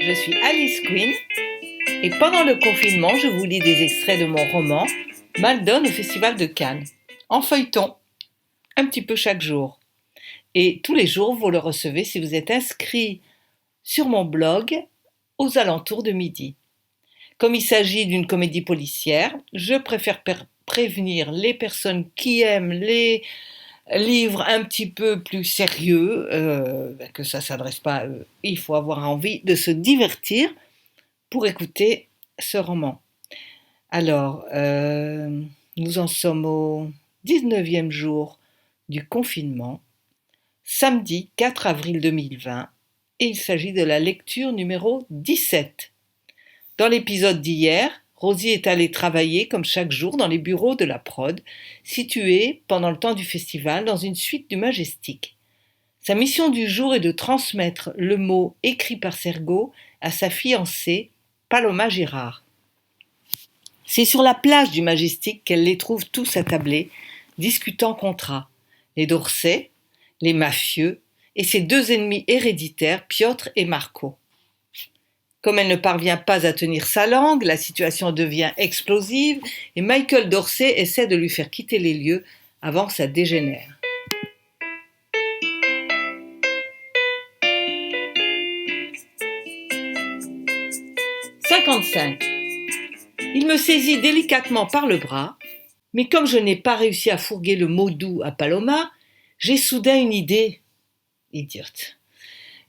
je suis Alice Quinn et pendant le confinement, je vous lis des extraits de mon roman Maldon au Festival de Cannes, en feuilleton, un petit peu chaque jour. Et tous les jours, vous le recevez si vous êtes inscrit sur mon blog aux alentours de midi. Comme il s'agit d'une comédie policière, je préfère prévenir les personnes qui aiment les livres un petit peu plus sérieux, que ça ne s'adresse pas à eux. Il faut avoir envie de se divertir pour écouter ce roman. Alors, nous en sommes au 19e jour du confinement, samedi 4 avril 2020, et il s'agit de la lecture numéro 17. Dans l'épisode d'hier, Rosie est allée travailler comme chaque jour dans les bureaux de la prod, situés pendant le temps du festival dans une suite du Majestic. Sa mission du jour est de transmettre le mot écrit par Sergo à sa fiancée, Paloma Girard. C'est sur la plage du Majestic qu'elle les trouve tous attablés, discutant contrat. Les Dorsey, les mafieux et ses deux ennemis héréditaires, Piotr et Marco. Comme elle ne parvient pas à tenir sa langue, la situation devient explosive et Michael Dorsey essaie de lui faire quitter les lieux avant que ça dégénère. « 55. Il me saisit délicatement par le bras, mais comme je n'ai pas réussi à fourguer le mot doux à Paloma, j'ai soudain une idée. Idiote.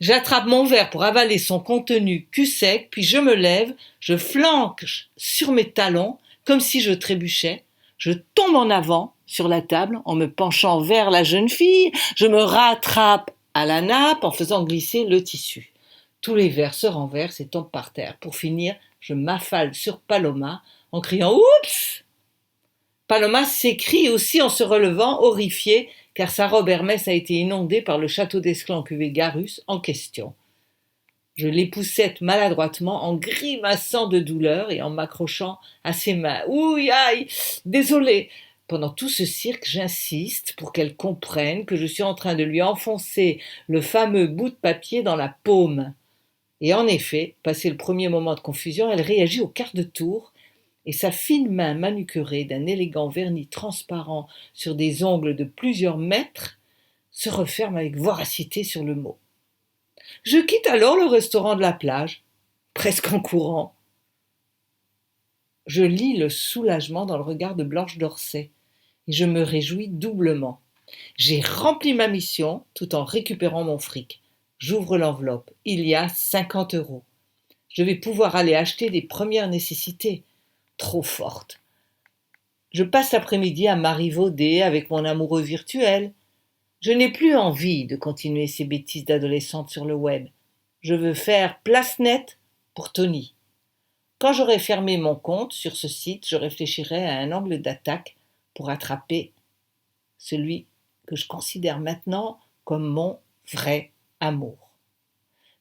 J'attrape mon verre pour avaler son contenu cul sec, puis je me lève, je flanque sur mes talons, comme si je trébuchais. Je tombe en avant sur la table en me penchant vers la jeune fille. Je me rattrape à la nappe en faisant glisser le tissu. Tous les verres se renversent et tombent par terre. Pour finir, je m'affale sur Paloma en criant « Oups !» Paloma s'écrie aussi en se relevant, horrifiée, car sa robe Hermès a été inondée par le château d'Esclans cuvée Garus en question. Je l'époussette maladroitement en grimaçant de douleur et en m'accrochant à ses mains. « Ouille, aïe, désolée !» Pendant tout ce cirque, j'insiste pour qu'elle comprenne que je suis en train de lui enfoncer le fameux bout de papier dans la paume. Et en effet, passé le premier moment de confusion, elle réagit au quart de tour et sa fine main manucurée d'un élégant vernis transparent sur des ongles de plusieurs mètres se referme avec voracité sur le mot. Je quitte alors le restaurant de la plage, presque en courant. Je lis le soulagement dans le regard de Blanche Dorsey et je me réjouis doublement. J'ai rempli ma mission tout en récupérant mon fric. J'ouvre l'enveloppe. Il y a 50 €. Je vais pouvoir aller acheter des premières nécessités. Trop forte. Je passe l'après-midi à marivauder avec mon amoureux virtuel. Je n'ai plus envie de continuer ces bêtises d'adolescente sur le web. Je veux faire place nette pour Tony. Quand j'aurai fermé mon compte sur ce site, je réfléchirai à un angle d'attaque pour attraper celui que je considère maintenant comme mon vrai amour.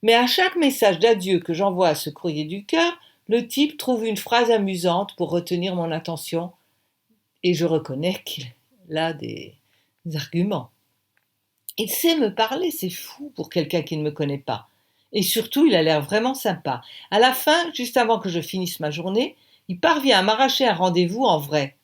Mais à chaque message d'adieu que j'envoie à ce courrier du cœur, le type trouve une phrase amusante pour retenir mon attention et je reconnais qu'il a des arguments. Il sait me parler, c'est fou pour quelqu'un qui ne me connaît pas. Et surtout, il a l'air vraiment sympa. À la fin, juste avant que je finisse ma journée, il parvient à m'arracher un rendez-vous en vrai.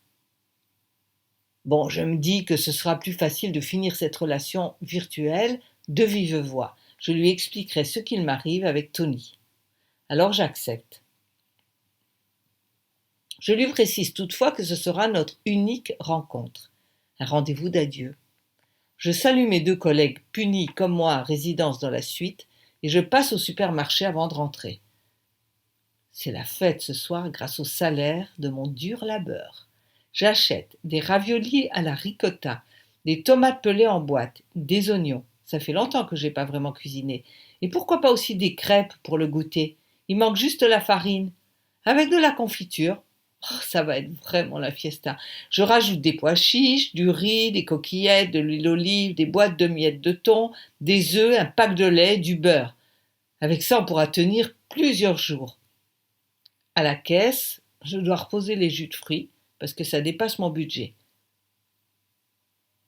Bon, je me dis que ce sera plus facile de finir cette relation virtuelle de vive voix. Je lui expliquerai ce qu'il m'arrive avec Tony. Alors j'accepte. Je lui précise toutefois que ce sera notre unique rencontre, un rendez-vous d'adieu. Je salue mes deux collègues punis comme moi à résidence dans la suite et je passe au supermarché avant de rentrer. C'est la fête ce soir grâce au salaire de mon dur labeur. J'achète des raviolis à la ricotta, des tomates pelées en boîte, des oignons. Ça fait longtemps que j'ai pas vraiment cuisiné. Et pourquoi pas aussi des crêpes pour le goûter? Il manque juste la farine. Avec de la confiture. Oh, ça va être vraiment la fiesta. Je rajoute des pois chiches, du riz, des coquillettes, de l'huile d'olive, des boîtes de miettes de thon, des œufs, un pack de lait, du beurre. Avec ça, on pourra tenir plusieurs jours. À la caisse, je dois reposer les jus de fruits parce que ça dépasse mon budget.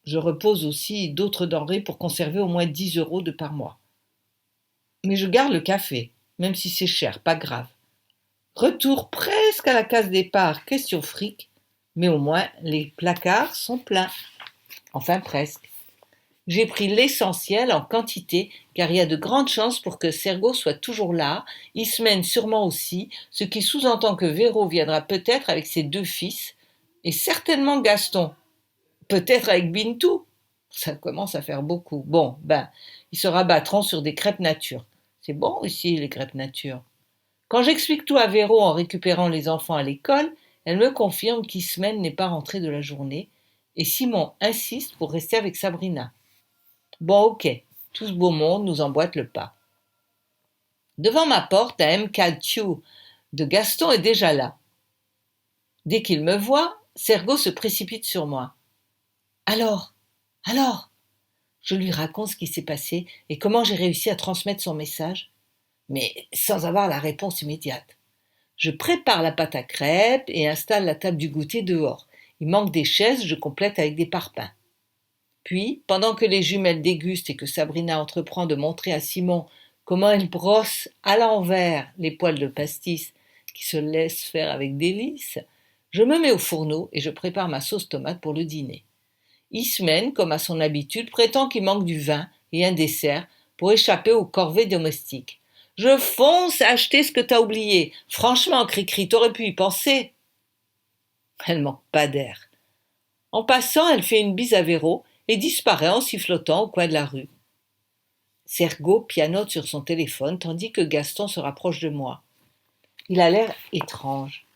Je repose aussi d'autres denrées pour conserver au moins 10 € de par mois. Mais je garde le café. même si c'est cher, pas grave. Retour presque à la case départ, question fric, mais au moins les placards sont pleins. Enfin presque. J'ai pris l'essentiel en quantité, car il y a de grandes chances pour que Sergo soit toujours là, Ismène sûrement aussi, ce qui sous-entend que Véro viendra peut-être avec ses 2 fils, et certainement Gaston. Peut-être avec Bintou. Ça commence à faire beaucoup. Bon, ils se rabattront sur des crêpes nature. C'est bon aussi, les crêpes nature. Quand j'explique tout à Véro en récupérant les enfants à l'école, elle me confirme qu'Ismène n'est pas rentré de la journée, et Simon insiste pour rester avec Sabrina. Bon, ok, tout ce beau monde nous emboîte le pas. Devant ma porte, un MK2 de Gaston est déjà là. Dès qu'il me voit, Sergo se précipite sur moi. Alors, je lui raconte ce qui s'est passé et comment j'ai réussi à transmettre son message, mais sans avoir la réponse immédiate. Je prépare la pâte à crêpes et installe la table du goûter dehors. Il manque des chaises, je complète avec des parpaings. Puis, pendant que les jumelles dégustent et que Sabrina entreprend de montrer à Simon comment elle brosse à l'envers les poils de pastis qui se laissent faire avec délice, je me mets au fourneau et je prépare ma sauce tomate pour le dîner. Ismène, comme à son habitude, prétend qu'il manque du vin et un dessert pour échapper aux corvées domestiques. Je fonce à acheter ce que t'as oublié. Franchement, Cricri, t'aurais pu y penser. Elle manque pas d'air. En passant, elle fait une bise à Véro et disparaît en sifflotant au coin de la rue. Sergo pianote sur son téléphone tandis que Gaston se rapproche de moi. Il a l'air étrange.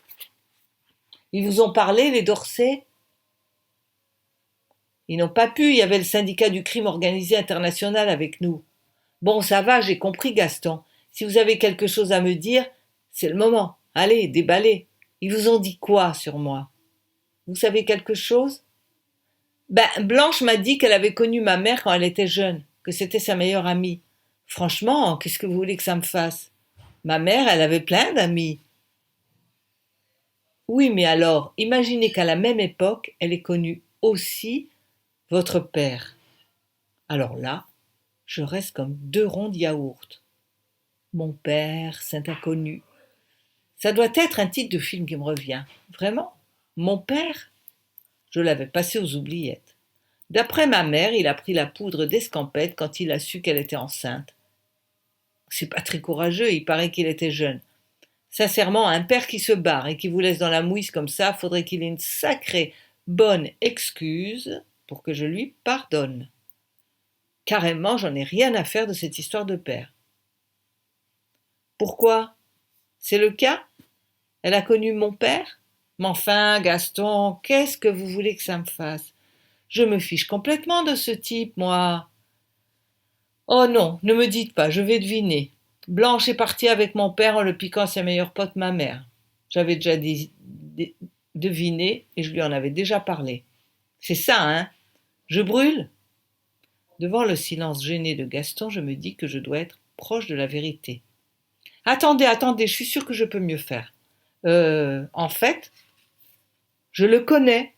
Ils vous ont parlé, les Dorsey? Ils n'ont pas pu, il y avait le syndicat du crime organisé international avec nous. Bon, ça va, j'ai compris, Gaston. Si vous avez quelque chose à me dire, c'est le moment. Allez, déballez. Ils vous ont dit quoi sur moi? Vous savez quelque chose? Blanche m'a dit qu'elle avait connu ma mère quand elle était jeune, que c'était sa meilleure amie. Franchement, qu'est-ce que vous voulez que ça me fasse? Ma mère, elle avait plein d'amis. Oui, mais alors, imaginez qu'à la même époque, elle ait connu aussi votre père. Alors là, je reste comme 2 ronds de yaourt. Mon père, saint inconnu. Ça doit être un titre de film qui me revient. Vraiment? Mon père? Je l'avais passé aux oubliettes. D'après ma mère, il a pris la poudre d'escampette quand il a su qu'elle était enceinte. C'est pas très courageux, il paraît qu'il était jeune. Sincèrement, un père qui se barre et qui vous laisse dans la mouise comme ça, faudrait qu'il ait une sacrée bonne excuse pour que je lui pardonne. Carrément, j'en ai rien à faire de cette histoire de père. Pourquoi? C'est le cas? Elle a connu mon père? Mais enfin, Gaston, qu'est-ce que vous voulez que ça me fasse? Je me fiche complètement de ce type, moi. Oh non, ne me dites pas, je vais deviner. Blanche est partie avec mon père en le piquant à sa meilleure pote, ma mère. J'avais déjà deviné et je lui en avais déjà parlé. C'est ça, hein? Je brûle? Devant le silence gêné de Gaston, je me dis que je dois être proche de la vérité. Attendez, je suis sûre que je peux mieux faire. En fait, je le connais.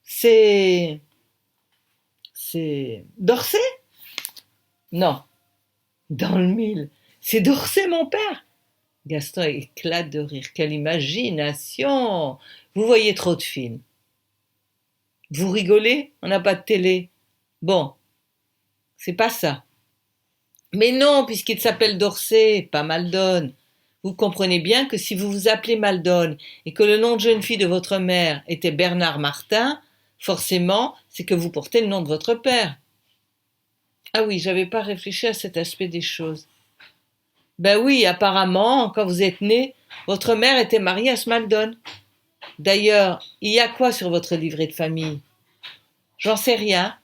C'est Dorsey? Non, dans le mille. C'est Dorsey, mon père. Gaston éclate de rire. Quelle imagination! Vous voyez trop de films. Vous rigolez? On n'a pas de télé. Bon, c'est pas ça. Mais non, puisqu'il s'appelle Dorsey, pas Maldon. Vous comprenez bien que si vous vous appelez Maldon et que le nom de jeune fille de votre mère était Bernard Martin, forcément, c'est que vous portez le nom de votre père. Ah oui, j'avais pas réfléchi à cet aspect des choses. Ben oui, apparemment, quand vous êtes né, votre mère était mariée à ce Maldon. D'ailleurs, il y a quoi sur votre livret de famille? J'en sais rien.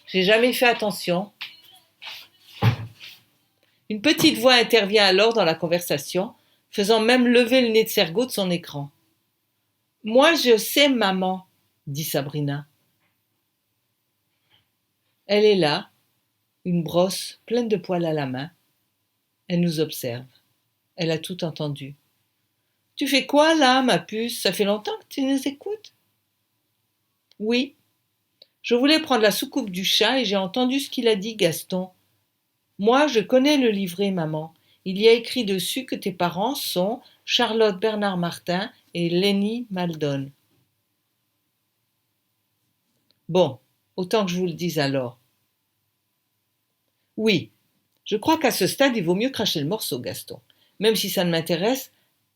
J'ai jamais fait attention. Une petite voix intervient alors dans la conversation, faisant même lever le nez de Sergo de son écran. Moi, je sais, maman, dit Sabrina. Elle est là, une brosse pleine de poils à la main. Elle nous observe. Elle a tout entendu. Tu fais quoi là, ma puce? Ça fait longtemps que tu nous écoutes? Oui. Je voulais prendre la soucoupe du chat et j'ai entendu ce qu'il a dit, Gaston. Moi, je connais le livret, maman. Il y a écrit dessus que tes parents sont Charlotte Bernard Martin et Lenny Maldon. Bon, autant que je vous le dise alors. Oui, je crois qu'à ce stade, il vaut mieux cracher le morceau, Gaston, même si ça ne m'intéresse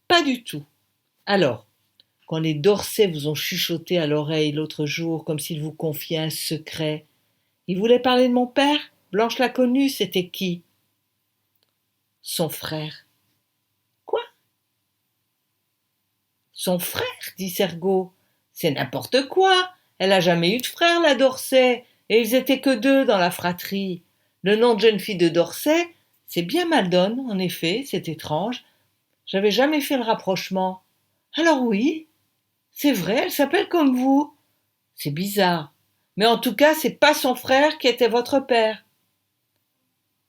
pas du tout. Alors, quand les Dorset vous ont chuchoté à l'oreille l'autre jour comme s'ils vous confiaient un secret, ils voulaient parler de mon père? Blanche l'a connu, c'était qui? Son frère. Quoi? Son frère, dit Sergo. C'est n'importe quoi. Elle a jamais eu de frère, la Dorset, et ils étaient que deux dans la fratrie. Le nom de jeune fille de Dorset, c'est bien Maldon, en effet, c'est étrange. J'avais jamais fait le rapprochement. Alors oui, c'est vrai, elle s'appelle comme vous. C'est bizarre. Mais en tout cas, c'est pas son frère qui était votre père.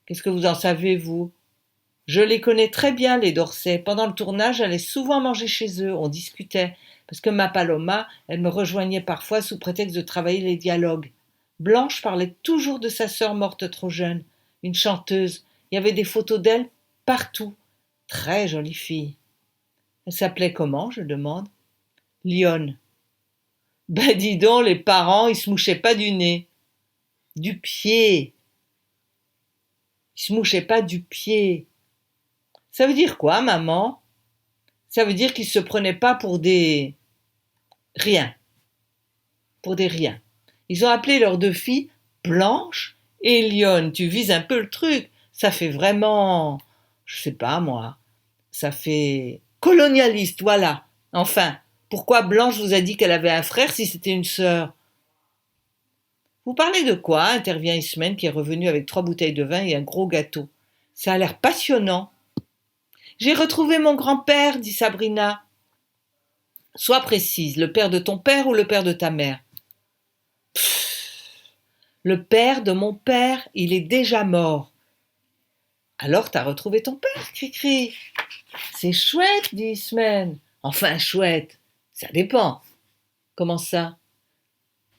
Qu'est-ce que vous en savez, vous? Je les connais très bien, les Dorset. Pendant le tournage, j'allais souvent manger chez eux, on discutait, parce que ma Paloma, elle me rejoignait parfois sous prétexte de travailler les dialogues. Blanche parlait toujours de sa sœur morte trop jeune, une chanteuse. Il y avait des photos d'elle partout. Très jolie fille. Elle s'appelait comment, je demande? Lionne. Ben dis donc, les parents, ils se mouchaient pas du nez. Du pied. Ils se mouchaient pas du pied. Ça veut dire quoi, maman? Ça veut dire qu'ils se prenaient pas pour des... rien. Pour des riens. Ils ont appelé leurs deux filles Blanche et Lionne. Tu vises un peu le truc. Ça fait vraiment... je sais pas, moi. Ça fait... colonialiste, voilà. Enfin, pourquoi Blanche vous a dit qu'elle avait un frère si c'était une sœur? Vous parlez de quoi? Intervient Ismène qui est revenu avec 3 bouteilles de vin et un gros gâteau. Ça a l'air passionnant. J'ai retrouvé mon grand-père, dit Sabrina. Sois précise, le père de ton père ou le père de ta mère? Le père de mon père, il est déjà mort. Alors t'as retrouvé ton père, Cricri. C'est chouette, dit Ismène. Enfin, chouette, ça dépend. Comment ça?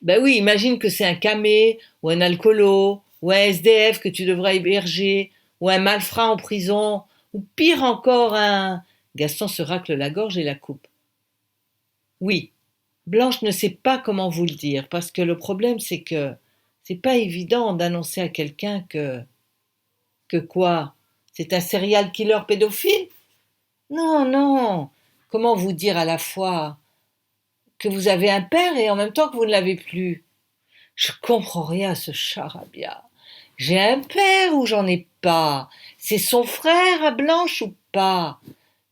Ben oui, imagine que c'est un camé, ou un alcoolo, ou un SDF que tu devras héberger, ou un malfrat en prison, ou pire encore un... Gaston se racle la gorge et la coupe. Oui, Blanche ne sait pas comment vous le dire, parce que le problème c'est que c'est pas évident d'annoncer à quelqu'un que... Que quoi? C'est un serial killer pédophile? Non, non. Comment vous dire à la fois que vous avez un père et en même temps que vous ne l'avez plus? Je comprends rien à ce charabia. J'ai un père ou j'en ai pas? C'est son frère à Blanche ou pas?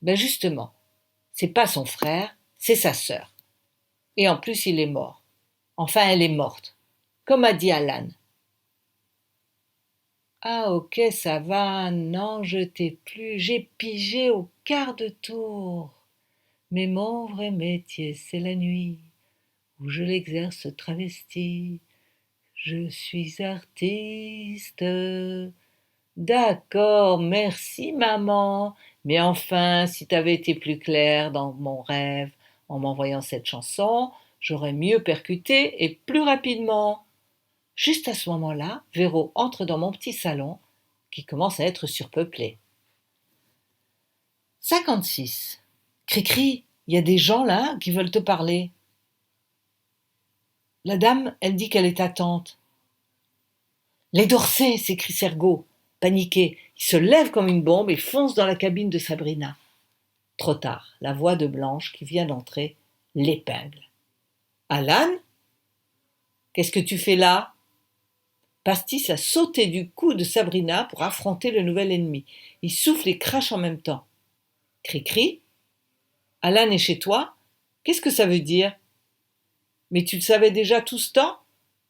Ben justement, c'est pas son frère, c'est sa sœur. Et en plus, il est mort. Enfin, elle est morte. Comme a dit Alan. Ah ok, ça va, non, je t'ai plus, j'ai pigé au quart de tour. Mais mon vrai métier, c'est la nuit, où je l'exerce travesti. Je suis artiste. D'accord, merci maman. Mais enfin, si t'avais été plus claire dans mon rêve en m'envoyant cette chanson, j'aurais mieux percuté et plus rapidement. Juste à ce moment-là, Véro entre dans mon petit salon, qui commence à être surpeuplé. 56. Cri-cri, il y a des gens là qui veulent te parler. La dame, elle dit qu'elle est ta tante. Les Dorset, s'écrie Sergo, paniqué. Il se lève comme une bombe et fonce dans la cabine de Sabrina. Trop tard, la voix de Blanche, qui vient d'entrer, l'épingle. Alan? Qu'est-ce que tu fais là? Pastis a sauté du cou de Sabrina pour affronter le nouvel ennemi. Il souffle et crache en même temps. Cri-cri? Alan est chez toi? Qu'est-ce que ça veut dire? Mais tu le savais déjà tout ce temps?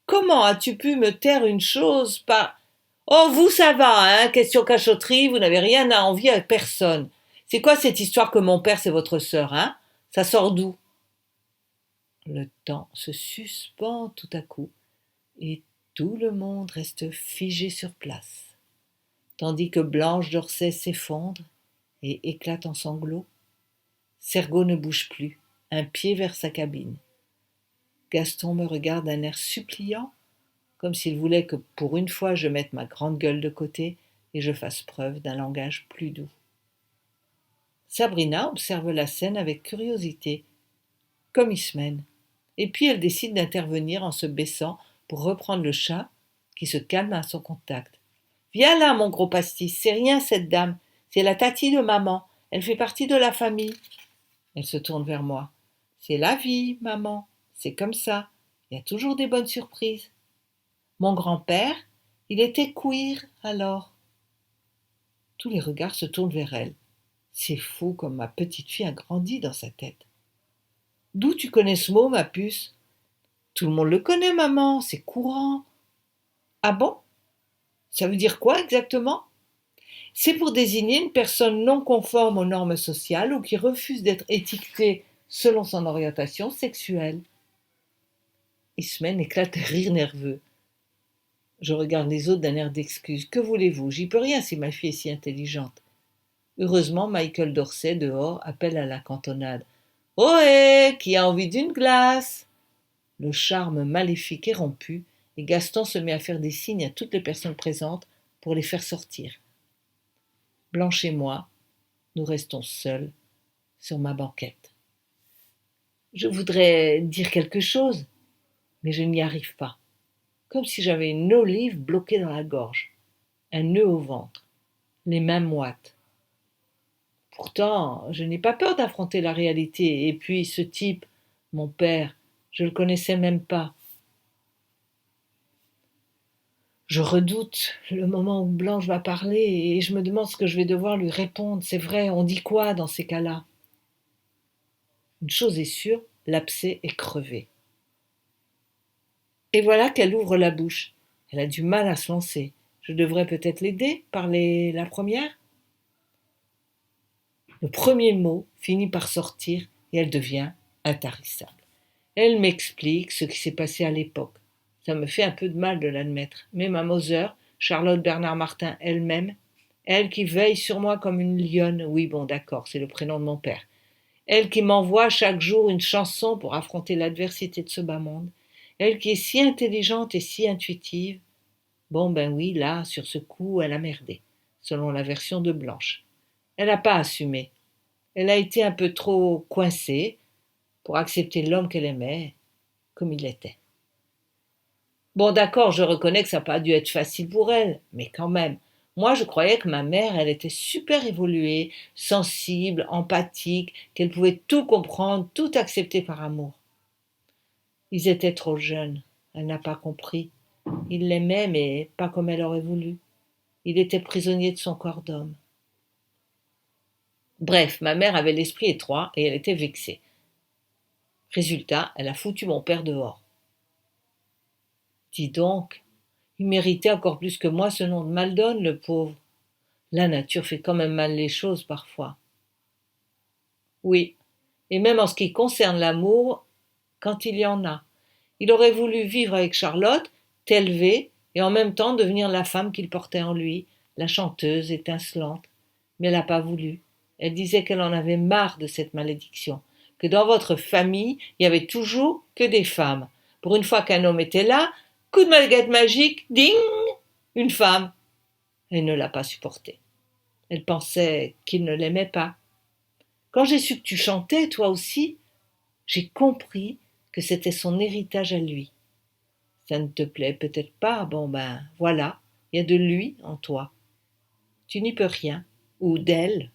Comment as-tu pu me taire une chose par... Oh, vous, ça va, hein? Question cachotterie, vous n'avez rien à envier à personne. C'est quoi cette histoire que mon père, c'est votre sœur, hein? Ça sort d'où? Le temps se suspend tout à coup, et tout le monde reste figé sur place, tandis que Blanche Dorset s'effondre et éclate en sanglots. Sergo ne bouge plus, un pied vers sa cabine. Gaston me regarde d'un air suppliant, comme s'il voulait que pour une fois je mette ma grande gueule de côté et je fasse preuve d'un langage plus doux. Sabrina observe la scène avec curiosité, comme Ismène, et puis elle décide d'intervenir en se baissant pour reprendre le chat qui se calme à son contact. « Viens là, mon gros pastis, c'est rien cette dame, c'est la Tati de maman, elle fait partie de la famille. » Elle se tourne vers moi. « C'est la vie, maman, c'est comme ça, il y a toujours des bonnes surprises. » Mon grand-père, il était queer alors. Tous les regards se tournent vers elle. C'est fou comme ma petite fille a grandi dans sa tête. « D'où tu connais ce mot, ma puce ? » ?»« Tout le monde le connaît, maman, c'est courant. »« Ah bon ? Ça veut dire quoi exactement ? » ?»« C'est pour désigner une personne non conforme aux normes sociales ou qui refuse d'être étiquetée selon son orientation sexuelle. » Ismène éclate de rire nerveux. Je regarde les autres d'un air d'excuse. Que voulez-vous ? J'y peux rien si ma fille est si intelligente. Heureusement, Michael Dorsey, dehors, appelle à la cantonade. « Ohé, qui a envie d'une glace ?» Le charme maléfique est rompu et Gaston se met à faire des signes à toutes les personnes présentes pour les faire sortir. Blanche et moi, nous restons seuls sur ma banquette. Je voudrais dire quelque chose, mais je n'y arrive pas, comme si j'avais une olive bloquée dans la gorge, un nœud au ventre, les mains moites. Pourtant, je n'ai pas peur d'affronter la réalité, et puis ce type, mon père, je le connaissais même pas. Je redoute le moment où Blanche va parler et je me demande ce que je vais devoir lui répondre. C'est vrai, on dit quoi dans ces cas-là ? Une chose est sûre, l'abcès est crevé. Et voilà qu'elle ouvre la bouche. Elle a du mal à se lancer. Je devrais peut-être l'aider, parler la première ? Le premier mot finit par sortir et elle devient intarissable. Elle m'explique ce qui s'est passé à l'époque. Ça me fait un peu de mal de l'admettre. Mais ma Moser, Charlotte Bernard Martin elle-même, elle qui veille sur moi comme une lionne, oui bon d'accord, c'est le prénom de mon père, elle qui m'envoie chaque jour une chanson pour affronter l'adversité de ce bas monde, elle qui est si intelligente et si intuitive, bon ben oui, là, sur ce coup, elle a merdé, selon la version de Blanche. Elle n'a pas assumé. Elle a été un peu trop coincée pour accepter l'homme qu'elle aimait comme il était. Bon d'accord, je reconnais que ça n'a pas dû être facile pour elle, mais quand même, moi je croyais que ma mère, elle était super évoluée, sensible, empathique, qu'elle pouvait tout comprendre, tout accepter par amour. Ils étaient trop jeunes, elle n'a pas compris. Il l'aimait, mais pas comme elle aurait voulu. Il était prisonnier de son corps d'homme. Bref, ma mère avait l'esprit étroit et elle était vexée. Résultat, elle a foutu mon père dehors. Dis donc, il méritait encore plus que moi ce nom de Maldon, le pauvre. La nature fait quand même mal les choses parfois. Oui, et même en ce qui concerne l'amour, quand il y en a. Il aurait voulu vivre avec Charlotte, t'élever, et en même temps devenir la femme qu'il portait en lui, la chanteuse étincelante. Mais elle n'a pas voulu. Elle disait qu'elle en avait marre de cette malédiction, que dans votre famille, il y avait toujours que des femmes. Pour une fois qu'un homme était là, coup de baguette magique, ding, une femme. Elle ne l'a pas supporté. Elle pensait qu'il ne l'aimait pas. Quand j'ai su que tu chantais, toi aussi, j'ai compris que c'était son héritage à lui. Ça ne te plaît peut-être pas, bon ben voilà, il y a de lui en toi. Tu n'y peux rien, ou d'elle.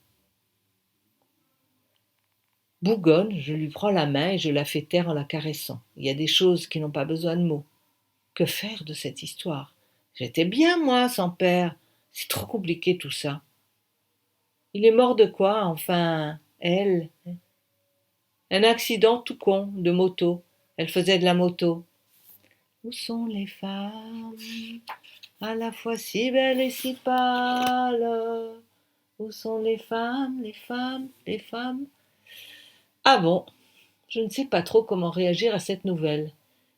Bougonne, je lui prends la main et je la fais taire en la caressant. Il y a des choses qui n'ont pas besoin de mots. Que faire de cette histoire ? J'étais bien, moi, sans père. C'est trop compliqué tout ça. Il est mort de quoi, enfin, elle ? Un accident tout con, de moto. Elle faisait de la moto. Où sont les femmes, à la fois si belles et si pâles ? Où sont les femmes, les femmes, les femmes ? Ah bon, je ne sais pas trop comment réagir à cette nouvelle.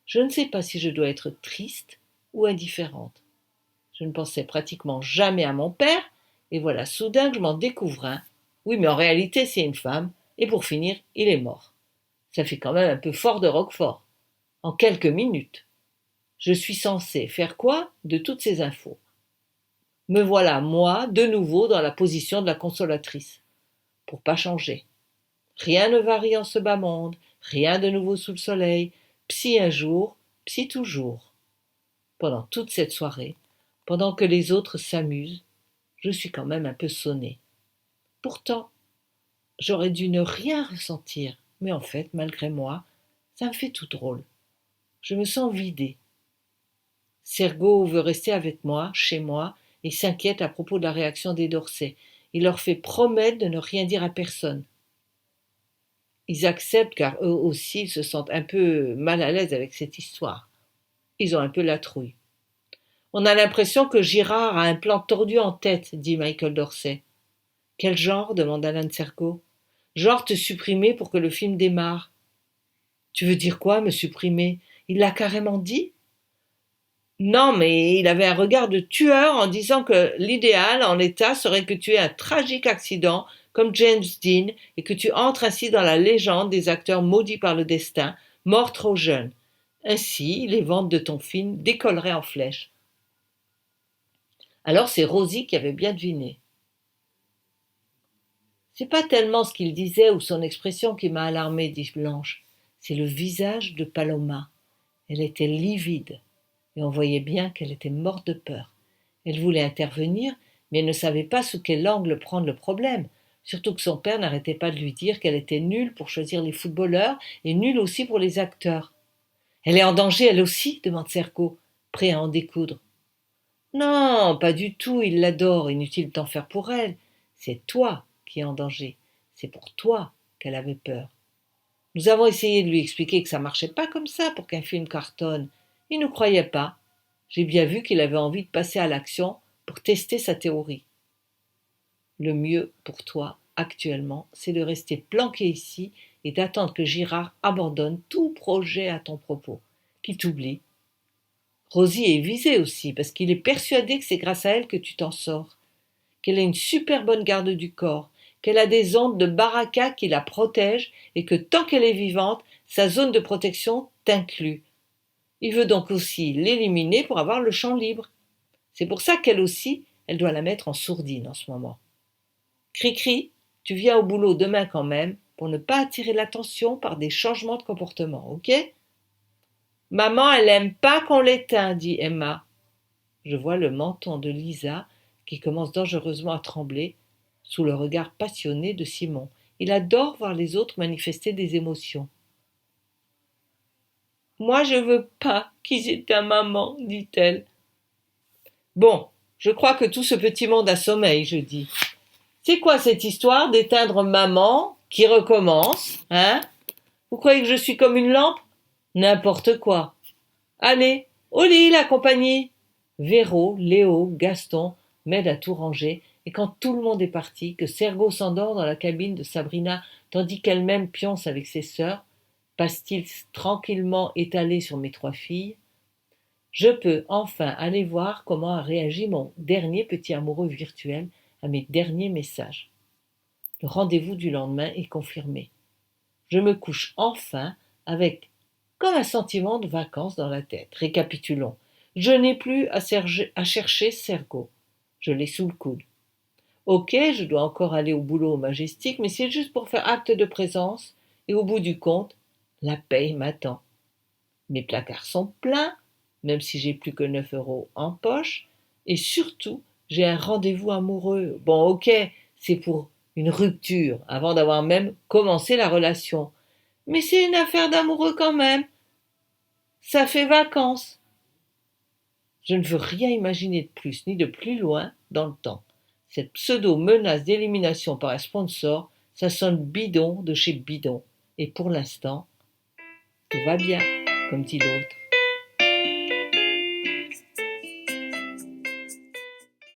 Je ne sais pas si je dois être triste ou indifférente. Je ne pensais pratiquement jamais à mon père, et voilà soudain que je m'en découvre un. Oui, mais en réalité, c'est une femme, et pour finir, il est mort. Ça fait quand même un peu fort de Roquefort. En quelques minutes. Je suis censée faire quoi de toutes ces infos ? Me voilà, moi, de nouveau dans la position de la consolatrice. Pour pas changer. Rien ne varie en ce bas monde, rien de nouveau sous le soleil, psy un jour, psy toujours. Pendant toute cette soirée, pendant que les autres s'amusent, je suis quand même un peu sonnée. Pourtant, j'aurais dû ne rien ressentir, mais en fait, malgré moi, ça me fait tout drôle. Je me sens vidée. Sergo veut rester avec moi, chez moi, et s'inquiète à propos de la réaction des Dorsey. Il leur fait promettre de ne rien dire à personne. Ils acceptent car eux aussi se sentent un peu mal à l'aise avec cette histoire. Ils ont un peu la trouille. On a l'impression que Girard a un plan tordu en tête, dit Michael Dorsey. Quel genre demanda Alan Sergo. Genre te supprimer pour que le film démarre. Tu veux dire quoi, me supprimer? Il l'a carrément dit? Non, mais il avait un regard de tueur en disant que l'idéal en l'état serait que tu aies un tragique accident comme James Dean et que tu entres ainsi dans la légende des acteurs maudits par le destin, morts trop jeunes. Ainsi, les ventes de ton film décolleraient en flèche. Alors c'est Rosie qui avait bien deviné. C'est pas tellement ce qu'il disait ou son expression qui m'a alarmée, dit Blanche. C'est le visage de Paloma. Elle était livide, et on voyait bien qu'elle était morte de peur. Elle voulait intervenir, mais elle ne savait pas sous quel angle prendre le problème, surtout que son père n'arrêtait pas de lui dire qu'elle était nulle pour choisir les footballeurs et nulle aussi pour les acteurs. « Elle est en danger, elle aussi ?» demande Sergo, prêt à en découdre. « Non, pas du tout, il l'adore, inutile d'en faire pour elle. C'est toi qui es en danger, c'est pour toi qu'elle avait peur. Nous avons essayé de lui expliquer que ça marchait pas comme ça pour qu'un film cartonne. Il ne croyait pas. J'ai bien vu qu'il avait envie de passer à l'action pour tester sa théorie. Le mieux pour toi, actuellement, c'est de rester planqué ici et d'attendre que Girard abandonne tout projet à ton propos, qu'il t'oublie. Rosie est visée aussi, parce qu'il est persuadé que c'est grâce à elle que tu t'en sors, qu'elle a une super bonne garde du corps, qu'elle a des ondes de baraka qui la protègent et que tant qu'elle est vivante, sa zone de protection t'inclut. Il veut donc aussi l'éliminer pour avoir le champ libre. C'est pour ça qu'elle aussi, elle doit la mettre en sourdine en ce moment. Cri-cri, tu viens au boulot demain quand même pour ne pas attirer l'attention par des changements de comportement, ok? Maman, elle aime pas qu'on l'éteint, dit Emma. Je vois le menton de Lisa qui commence dangereusement à trembler sous le regard passionné de Simon. Il adore voir les autres manifester des émotions. Moi, je veux pas qu'ils aient un maman, dit-elle. Bon, je crois que tout ce petit monde a sommeil, je dis. C'est quoi cette histoire d'éteindre maman qui recommence, hein? Vous croyez que je suis comme une lampe? N'importe quoi. Allez, au lit, la compagnie. Véro, Léo, Gaston m'aident à tout ranger, et quand tout le monde est parti, que Sergo s'endort dans la cabine de Sabrina tandis qu'elle-même pionce avec ses sœurs, passe-t-il tranquillement étalé sur mes 3 filles, je peux enfin aller voir comment a réagi mon dernier petit amoureux virtuel à mes derniers messages. Le rendez-vous du lendemain est confirmé. Je me couche enfin avec comme un sentiment de vacances dans la tête. Récapitulons. Je n'ai plus à chercher Sergo. Je l'ai sous le coude. Ok, je dois encore aller au boulot au Majestic, mais c'est juste pour faire acte de présence, et au bout du compte, la paye m'attend. Mes placards sont pleins, même si j'ai plus que 9 € en poche, et surtout, j'ai un rendez-vous amoureux. Bon, ok, c'est pour une rupture, avant d'avoir même commencé la relation. Mais c'est une affaire d'amoureux quand même. Ça fait vacances. Je ne veux rien imaginer de plus ni de plus loin dans le temps. Cette pseudo-menace d'élimination par un sponsor, ça sonne bidon de chez bidon. Et pour l'instant, tout va bien, comme dit l'autre.